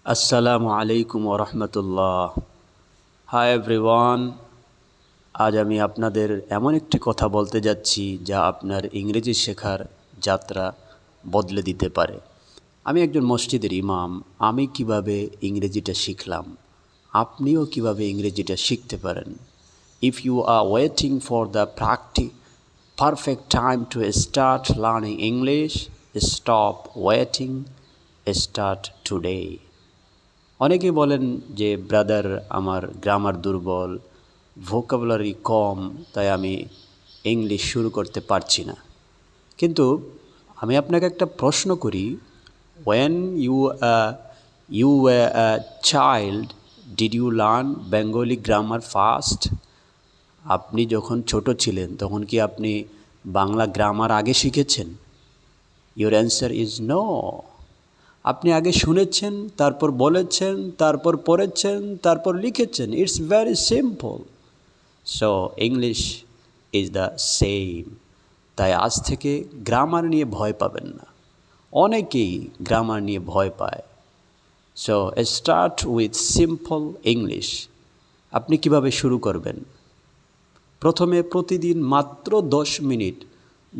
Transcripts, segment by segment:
আসসালামু আলাইকুম ওরহমতুল্লাহ। Hi everyone. আজ আমি আপনাদের এমন একটি কথা বলতে যাচ্ছি যা আপনার ইংরেজি শেখার যাত্রা বদলে দিতে পারে। আমি একজন মসজিদের ইমাম। আমি কিভাবে ইংরেজিটা শিখলাম, আপনিও কিভাবে ইংরেজিটা শিখতে পারেন। If you are waiting for the perfect time to start learning English, stop waiting, start today. অনেকেই বলেন যে ব্রাদার, আমার গ্রামার দুর্বল, ভোকাবুলারি কম, তাই আমি ইংলিশ শুরু করতে পারছি না। কিন্তু আমি আপনাকে একটা প্রশ্ন করি, when you child, did you learn Bengali grammar first? আপনি যখন ছোট ছিলেন তখন কি আপনি বাংলা গ্রামার আগে শিখেছেন? Your answer is no. আপনি আগে শুনেছেন, তারপর বলেছেন, তারপর পড়েছেন, তারপর লিখেছেন। It's very simple. So English is the same. তাই আজ থেকে গ্রামার নিয়ে ভয় পাবেন না। অনেকেই গ্রামার নিয়ে ভয় পায়। So start with simple English. আপনি কিভাবে শুরু করবেন? প্রথমে প্রতিদিন মাত্র 10 মিনিট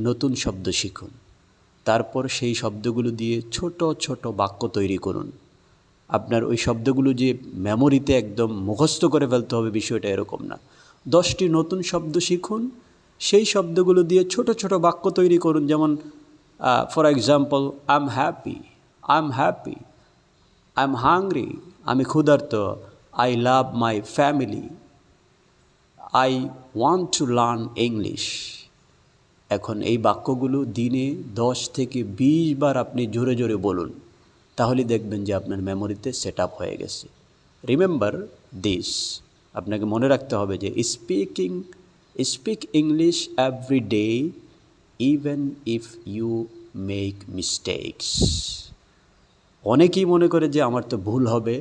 নতুন শব্দ শিখুন। তারপর সেই শব্দগুলো দিয়ে ছোট ছোট বাক্য তৈরি করুন। আপনার ওই শব্দগুলো যে মেমোরিতে একদম মুখস্থ করে ফেলতে হবে, বিষয়টা এরকম না। 10টি নতুন শব্দ শিখুন, সেই শব্দগুলো দিয়ে ছোট ছোট বাক্য তৈরি করুন। যেমন for example, I am happy, I am happy, I am hungry, আমি ক্ষুধার্ত, I love my family, I want to learn English. এখন এই বাক্যগুলো দিনে 10 থেকে 20 বার আপনি জোরে জোরে বলুন, তাহলে দেখবেন যে আপনার মেমোরিতে সেট আপ হয়ে গেছে। রিমেম্বার দিস, আপনাকে মনে রাখতে হবে যে speak English every day, even if you make mistakes. অনেকেই মনে করে যে আমার তো ভুল হবে।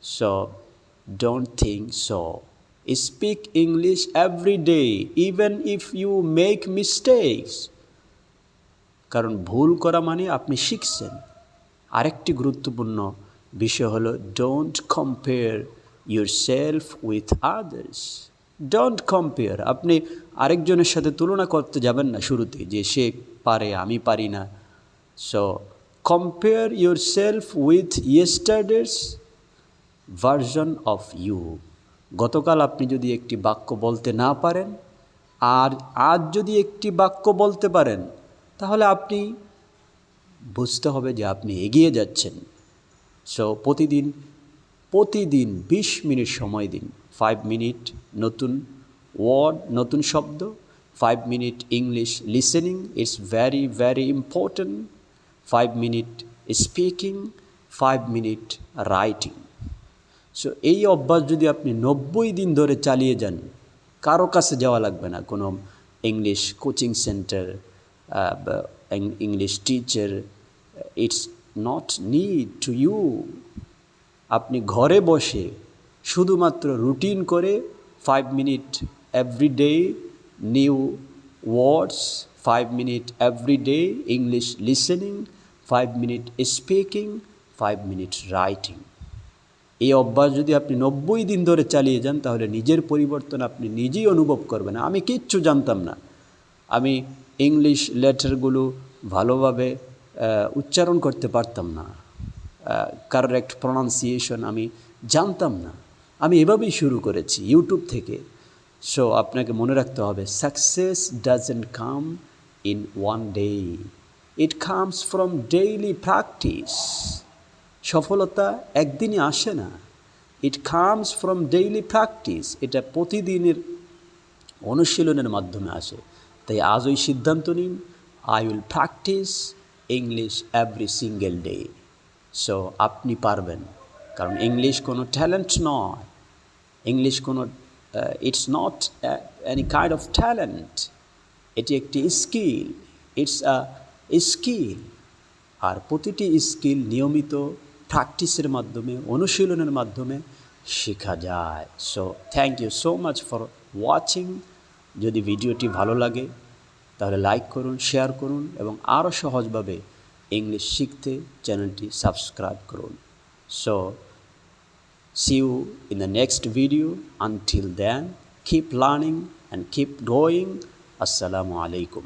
So don't think so. Speak English every day, even if you make mistakes. কারণ ভুল করা মানে আপনি শিখছেন। আরেকটি গুরুত্বপূর্ণ বিষয় হলো, don't compare yourself with others. Don't compare. আপনি আরেকজনের সাথে তুলনা করতে যাবেন না শুরুতে, যে সে পারে আমি পারি না। So compare yourself with yesterday's version of you. গতকাল আপনি যদি একটি বাক্য বলতে না পারেন, আর আজ যদি একটি বাক্য বলতে পারেন, তাহলে আপনি বুঝতে হবে যে আপনি এগিয়ে যাচ্ছেন। সো প্রতিদিন 20 মিনিট সময় দিন। 5 মিনিট নতুন ওয়ার্ড, নতুন শব্দ। 5 minute English listening, it's very very important. 5 minute speaking, 5 minute writing. So এই অভ্যাস যদি আপনি 90 দিন ধরে চালিয়ে যান, কারো কাছে যাওয়া লাগবে না, কোনো English coaching centre, English teacher, it's not need to you. আপনি ঘরে বসে শুধুমাত্র রুটিন করে 5 minute everyday new words, 5 minute everyday English listening, 5 minute speaking, 5 minute writing. এই অভ্যাস যদি আপনি 90 দিন ধরে চালিয়ে যান, তাহলে নিজের পরিবর্তন আপনি নিজেই অনুভব করবেন। আমি কিচ্ছু জানতাম না, আমি ইংলিশ লেটারগুলো ভালোভাবে উচ্চারণ করতে পারতাম না, কারেক্ট প্রনাউন্সিয়েশন আমি জানতাম না। আমি এভাবেই শুরু করেছি, ইউটিউব থেকে। সো আপনাকে মনে রাখতে হবে, success doesn't come in one day, it comes from daily practice. সফলতা একদিনে আসে না, it comes from daily practice. এটা প্রতিদিনের অনুশীলনের মাধ্যমে আসে। তাই আজ ওই সিদ্ধান্ত নিন, I will practise English every single day. So আপনি পারবেন, কারণ ইংলিশ কোনো ট্যালেন্ট নয়। ইংলিশ কোনো it's not any kind of talent. এটি একটি স্কিল, ইটস আ স্কিল। আর প্রতিটি স্কিল নিয়মিত প্র্যাকটিসের মাধ্যমে, অনুশীলনের মাধ্যমে শেখা যায়। So thank you so much for watching. যদি ভিডিওটি ভালো লাগে তাহলে লাইক করুন, শেয়ার করুন এবং আরও সহজভাবে ইংলিশ শিখতে চ্যানেলটি সাবস্ক্রাইব করুন। So see you in the next video. Until then, keep learning and keep growing. Assalamu alaikum.